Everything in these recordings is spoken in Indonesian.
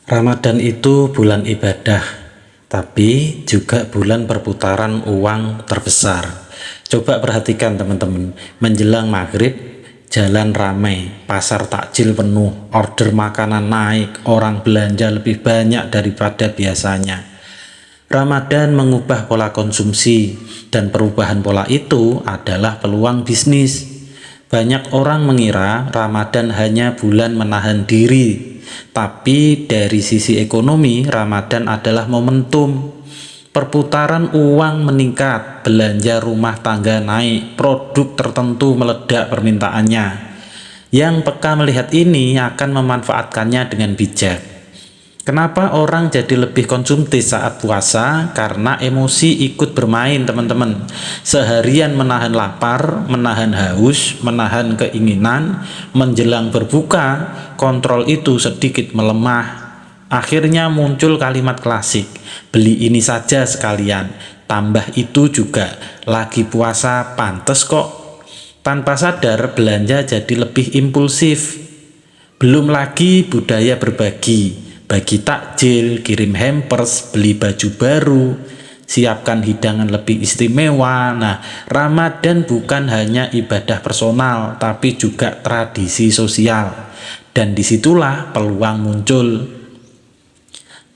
Ramadan itu bulan ibadah, tapi juga bulan perputaran uang terbesar. Coba perhatikan teman-teman, menjelang maghrib, jalan ramai, pasar takjil penuh, order makanan naik, orang belanja lebih banyak daripada biasanya. Ramadan mengubah pola konsumsi, dan perubahan pola itu adalah peluang bisnis. Banyak orang mengira Ramadan hanya bulan menahan diri, tapi dari sisi ekonomi, Ramadan adalah momentum. Perputaran uang meningkat, belanja rumah tangga naik, produk tertentu meledak permintaannya. Yang peka melihat ini akan memanfaatkannya dengan bijak. Kenapa orang jadi lebih konsumtif saat puasa? Karena emosi ikut bermain, teman-teman. Seharian menahan lapar, menahan haus, menahan keinginan, menjelang berbuka, kontrol itu sedikit melemah. Akhirnya muncul kalimat klasik, beli ini saja sekalian, tambah itu juga, lagi puasa pantes kok. Tanpa sadar belanja jadi lebih impulsif. Belum lagi budaya berbagi, bagi takjil, kirim hampers, beli baju baru, siapkan hidangan lebih istimewa. Nah, Ramadan bukan hanya ibadah personal, tapi juga tradisi sosial. Dan disitulah peluang muncul.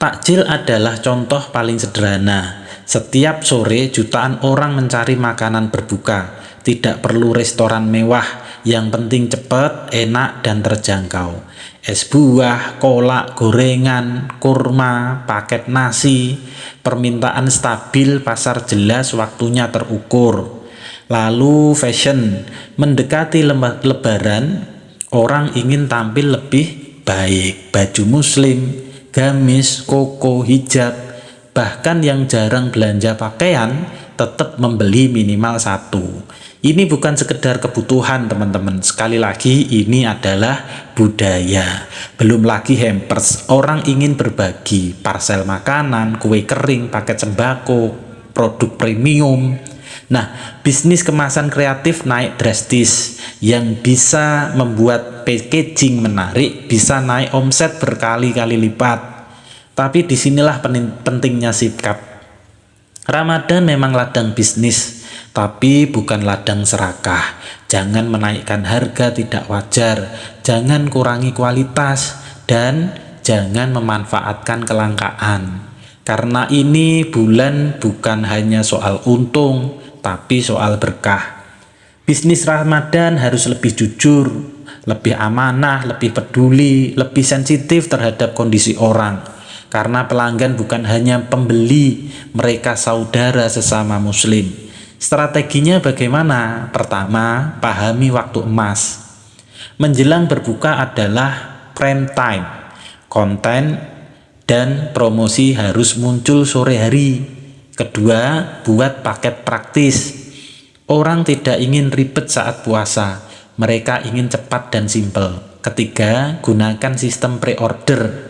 Takjil adalah contoh paling sederhana. Setiap sore jutaan orang mencari makanan berbuka. Tidak perlu restoran mewah, yang penting cepat, enak, dan terjangkau. Es buah, kolak, gorengan, kurma, paket nasi, permintaan stabil, pasar jelas, waktunya terukur. Lalu fashion, mendekati lebaran, orang ingin tampil lebih baik, baju muslim, gamis, koko, hijab, bahkan yang jarang belanja pakaian tetap membeli minimal satu. Ini bukan sekedar kebutuhan, teman-teman. Sekali lagi, ini adalah budaya. Belum lagi hampers, orang ingin berbagi, parcel makanan, kue kering, paket sembako, produk premium. Nah, bisnis kemasan kreatif naik drastis, yang bisa membuat packaging menarik, bisa naik omset berkali-kali lipat. Tapi disinilah pentingnya sikap. Ramadan memang ladang bisnis, tapi bukan ladang serakah. Jangan menaikkan harga tidak wajar, jangan kurangi kualitas, dan jangan memanfaatkan kelangkaan. Karena ini bulan bukan hanya soal untung, tapi soal berkah. Bisnis Ramadan harus lebih jujur, lebih amanah, lebih peduli, lebih sensitif terhadap kondisi orang. Karena pelanggan bukan hanya pembeli, mereka saudara sesama muslim. Strateginya bagaimana? Pertama, pahami waktu emas. Menjelang berbuka adalah prime time. Konten dan promosi harus muncul sore hari. Kedua, buat paket praktis. Orang tidak ingin ribet saat puasa, mereka ingin cepat dan simpel. Ketiga, gunakan sistem pre-order.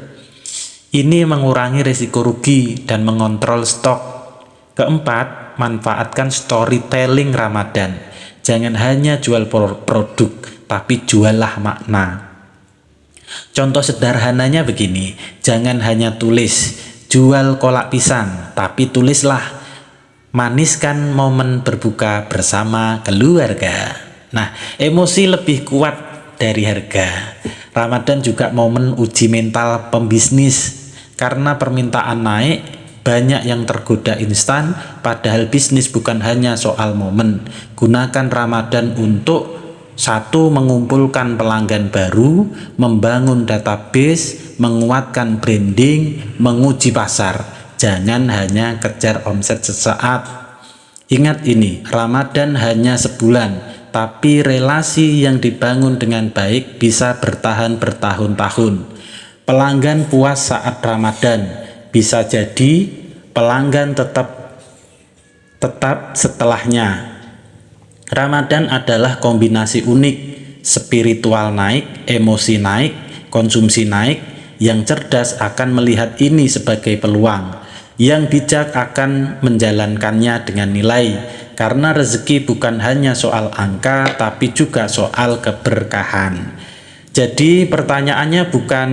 Ini mengurangi risiko rugi dan mengontrol stok. Keempat, manfaatkan storytelling Ramadan. Jangan hanya jual produk, tapi jualah makna. Contoh sederhananya begini, jangan hanya tulis jual kolak pisang, tapi tulislah maniskan momen berbuka bersama keluarga. Nah, emosi lebih kuat dari harga. Ramadan juga momen uji mental pembisnis. Karena permintaan naik, banyak yang tergoda instan, padahal bisnis bukan hanya soal momen. Gunakan Ramadan untuk satu, mengumpulkan pelanggan baru, membangun database, menguatkan branding, menguji pasar. Jangan hanya kejar omset sesaat. Ingat ini, Ramadan hanya sebulan, tapi relasi yang dibangun dengan baik bisa bertahan bertahun-tahun. Pelanggan puas saat Ramadan, bisa jadi pelanggan tetap setelahnya. Ramadan adalah kombinasi unik, spiritual naik, emosi naik, konsumsi naik. Yang cerdas akan melihat ini sebagai peluang, yang bijak akan menjalankannya dengan nilai. Karena rezeki bukan hanya soal angka, tapi juga soal keberkahan. Jadi pertanyaannya bukan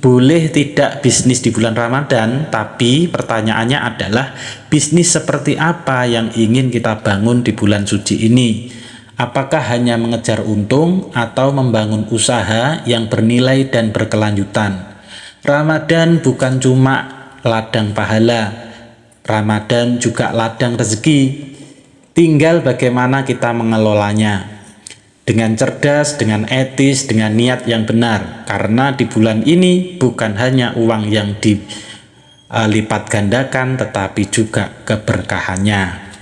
Boleh tidak bisnis di bulan Ramadan, tapi pertanyaannya adalah bisnis seperti apa yang ingin kita bangun di bulan suci ini? Apakah hanya mengejar untung atau membangun usaha yang bernilai dan berkelanjutan? Ramadan bukan cuma ladang pahala, Ramadan juga ladang rezeki. Tinggal bagaimana kita mengelolanya. Dengan cerdas, dengan etis, dengan niat yang benar. Karena di bulan ini bukan hanya uang yang dilipat gandakan, tetapi juga keberkahannya.